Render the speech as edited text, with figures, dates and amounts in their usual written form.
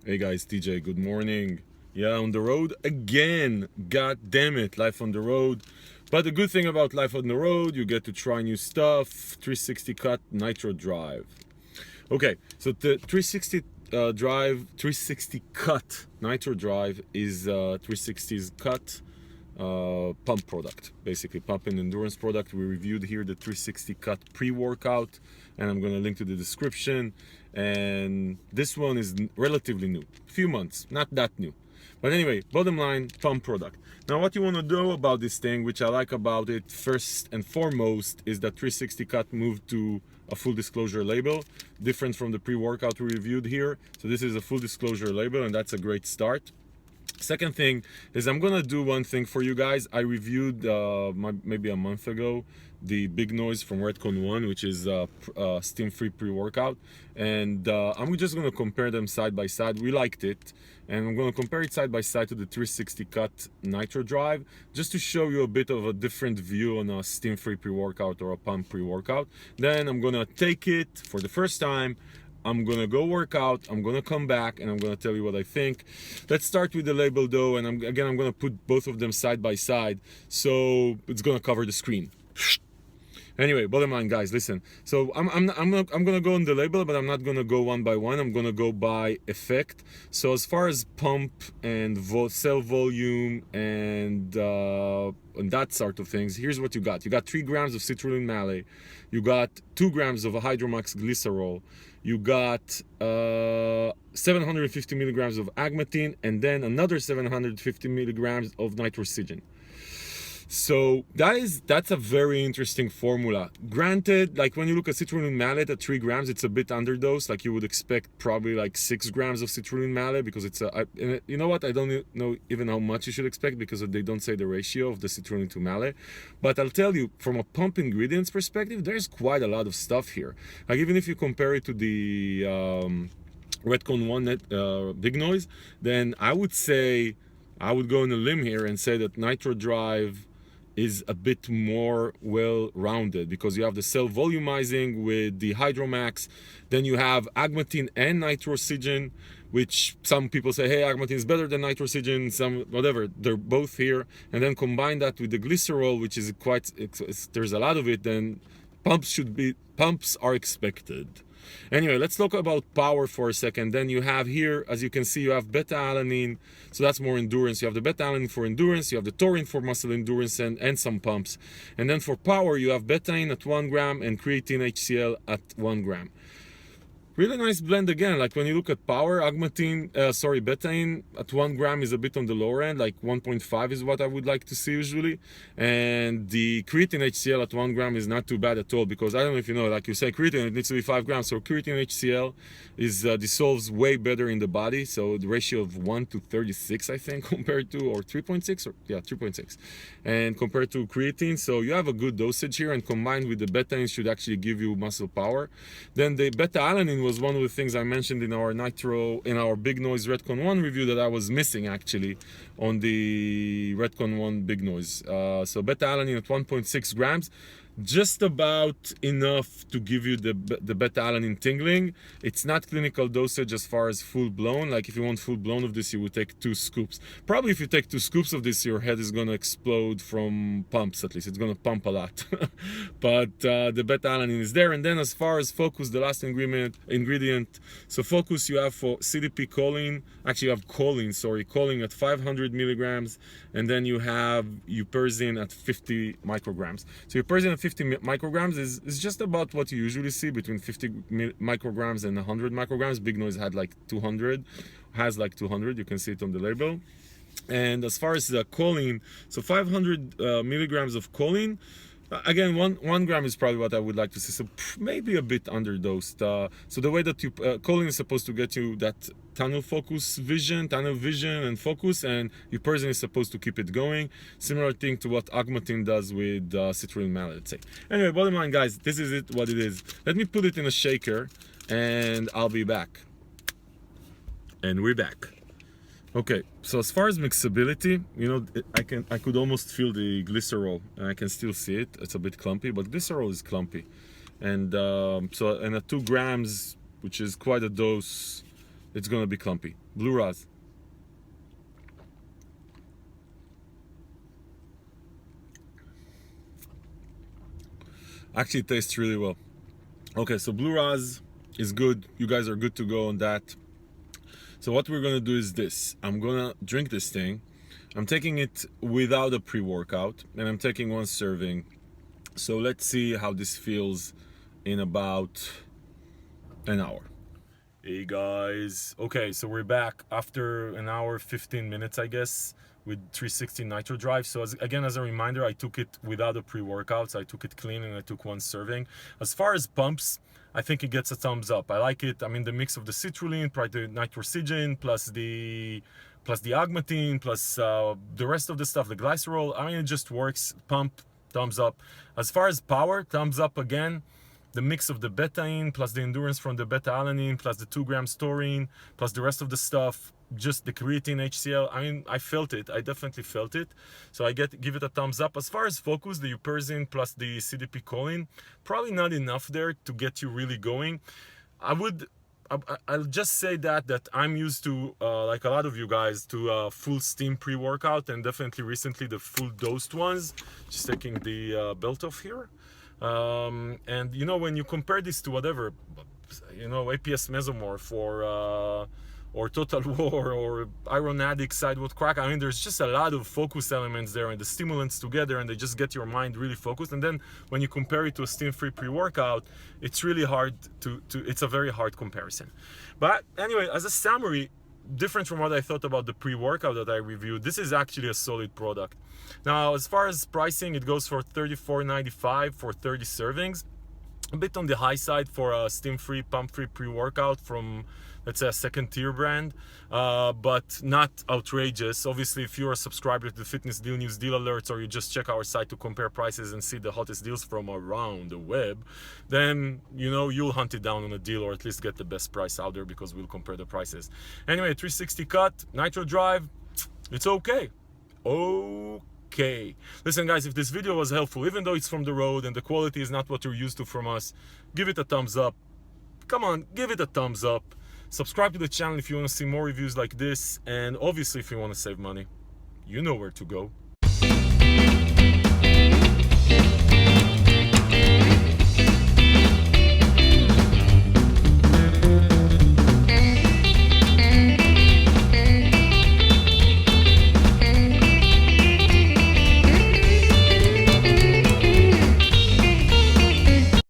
Hey guys, TJ, good morning. Yeah, on the road again. God damn it, life on the road. But the good thing about life on the road, you get to try new stuff. 360cut Nitro Drive. Okay, so the 360 cut Nitro Drive is 360's cut pump product, basically pump and endurance product. We reviewed here the 360 cut pre-workout, and I'm going to link to the description. And this one is relatively new, few months, not that new. But anyway, bottom line, pump product. Now what you want to know about this thing, which I like about it first and foremost, is that 360 cut moved to a full disclosure label, different from the pre-workout we reviewed here. So this is a full disclosure label, and that's a great start. Second thing is I'm gonna do one thing for you guys. I reviewed maybe a month ago the Big Noise from Redcon 1, which is steam-free pre-workout, and I'm just gonna compare them side by side. We liked it, and I'm gonna compare it side by side to the 360 cut Nitro Drive, just to show you a bit of a different view on a steam-free pre-workout or a pump pre-workout. Then I'm gonna take it for the first time. I'm gonna go work out, I'm gonna come back, and I'm gonna tell you what I think. Let's start with the label though, and I'm gonna put both of them side by side, so it's gonna cover the screen. Anyway, bottom line, guys, listen. So I'm gonna go on the label, but I'm not gonna go one by one. I'm gonna go by effect. So as far as pump and cell volume and that sort of things, here's what you got. You got 3 grams of citrulline malate. You got 2 grams of a hydromax glycerol. You got 750 milligrams of agmatine, and then another 750 milligrams of nitrosigine. So that's a very interesting formula. Granted, like when you look at citrulline malate at 3 grams, it's a bit underdosed. Like you would expect probably like 6 grams of citrulline malate, because it's you know what, I don't know even how much you should expect, because they don't say the ratio of the citrulline to malate. But I'll tell you, from a pump ingredients perspective, there's quite a lot of stuff here. Like even if you compare it to the Redcon 1 Big Noise, then I would go on a limb here and say that Nitro Drive is a bit more well-rounded, because you have the cell volumizing with the Hydromax, then you have agmatine and nitrosigine, which some people say, hey, agmatine is better than nitrosigine, some whatever, they're both here, and then combine that with the glycerol, which is there's a lot of it, then pumps are expected. Anyway, let's talk about power for a second. Then you have here, as you can see, you have beta-alanine, so that's more endurance. You have the beta-alanine for endurance, you have the taurine for muscle endurance, and some pumps. And then for power, you have betaine at 1 gram and creatine HCl at 1 gram. Really nice blend again. Like when you look at power, betaine at 1 gram is a bit on the lower end, like 1.5 is what I would like to see usually. And the creatine HCl at 1 gram is not too bad at all, because I don't know if you know, like you say creatine, it needs to be 5 grams. So creatine HCl is dissolves way better in the body. So the ratio of 1 to 36, I think, compared to, or 3.6, or yeah, 3.6. And compared to creatine, so you have a good dosage here, and combined with the betaine should actually give you muscle power. Then the beta-alanine was one of the things I mentioned in our Big Noise Redcon 1 review that I was missing actually on the Redcon 1 Big Noise. So beta-alanine at 1.6 grams, just about enough to give you the beta-alanine tingling. It's not clinical dosage as far as full-blown. Like if you want full-blown of this, you would take 2 scoops. Probably if you take 2 scoops of this, your head is going to explode from pumps, at least. It's going to pump a lot. But the beta-alanine is there. And then as far as focus, the last ingredient. So focus, you have for CDP choline. Actually, you have choline at 500 milligrams. And then you have huperzine at 50 micrograms. So huperzine at 50 micrograms is just about what you usually see, between 50 micrograms and 100 micrograms. Big Noise had like 200, has like 200, you can see it on the label. And as far as the choline, so 500 milligrams of choline, again, one gram is probably what I would like to see, so maybe a bit underdosed. So the way that choline is supposed to get you that tunnel vision and focus, and huperzine is supposed to keep it going. Similar thing to what agmatine does with citrulline malate, let's say. Anyway, bottom line, guys, this is it, what it is. Let me put it in a shaker, and I'll be back. And we're back. Okay, so as far as mixability, you know, I could almost feel the glycerol, and I can still see it. It's a bit clumpy, but glycerol is clumpy, and at 2 grams, which is quite a dose, it's gonna be clumpy. Blue Raz. Actually, it tastes really well. Okay, so Blue Raz is good. You guys are good to go on that. So what we're gonna do is this. I'm gonna drink this thing. I'm taking it without a pre-workout, and I'm taking 1 serving. So let's see how this feels in about an hour. Hey guys. Okay, so we're back after an hour, 15 minutes, I guess, with 360 Nitro Drive. So again, as a reminder, I took it without a pre-workout. So I took it clean and I took 1 serving. As far as pumps, I think it gets a thumbs up. I like it. I mean, the mix of the citrulline, plus the nitrosigine, plus the agmatine, plus the rest of the stuff, the glycerol. I mean, it just works. Pump, thumbs up. As far as power, thumbs up again. The mix of the betaine, plus the endurance from the beta-alanine, plus the 2 grams taurine, plus the rest of the stuff, just the creatine HCl. I mean, I felt it. I definitely felt it. So I give it a thumbs up. As far as focus, the Euperzine plus the CDP choline, probably not enough there to get you really going. I'll just say that I'm used to, like a lot of you guys, to full steam pre-workout, and definitely recently the full dosed ones. Just taking the belt off here. And you know, when you compare this to whatever, you know, APS Mesomorph or Total War or Iron Addict Sidewalk Crack, I mean, there's just a lot of focus elements there and the stimulants together, and they just get your mind really focused. And then when you compare it to a steam-free pre-workout, it's really hard it's a very hard comparison. But anyway, as a summary, different from what I thought about the pre-workout that I reviewed, this is actually a solid product. Now, as far as pricing, it goes for $34.95 for 30 servings. A bit on the high side for a steam-free, pump-free pre-workout from, let's say, a second-tier brand, but not outrageous. Obviously, if you're a subscriber to the Fitness Deal News Deal Alerts, or you just check our site to compare prices and see the hottest deals from around the web, then, you know, you'll hunt it down on a deal, or at least get the best price out there, because we'll compare the prices. Anyway, 360 Cut Nitro Drive, it's okay. Okay. Listen guys, if this video was helpful, even though it's from the road and the quality is not what you're used to from us, give it a thumbs up. Come on, give it a thumbs up. Subscribe to the channel if you want to see more reviews like this, and obviously if you want to save money, you know where to go.